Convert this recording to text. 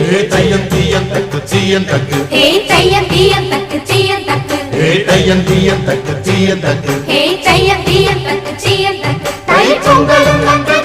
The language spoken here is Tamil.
தையம் தீயம் தக்கு சீயம் தக்கு தையம் தீயம் தக்கு சீயம் தக்கு தையம் தீயம் தக்கு சீயம் தக்கு தையம் தீயம் தக்கு சீயம் தக்கு தை பொங்கலும்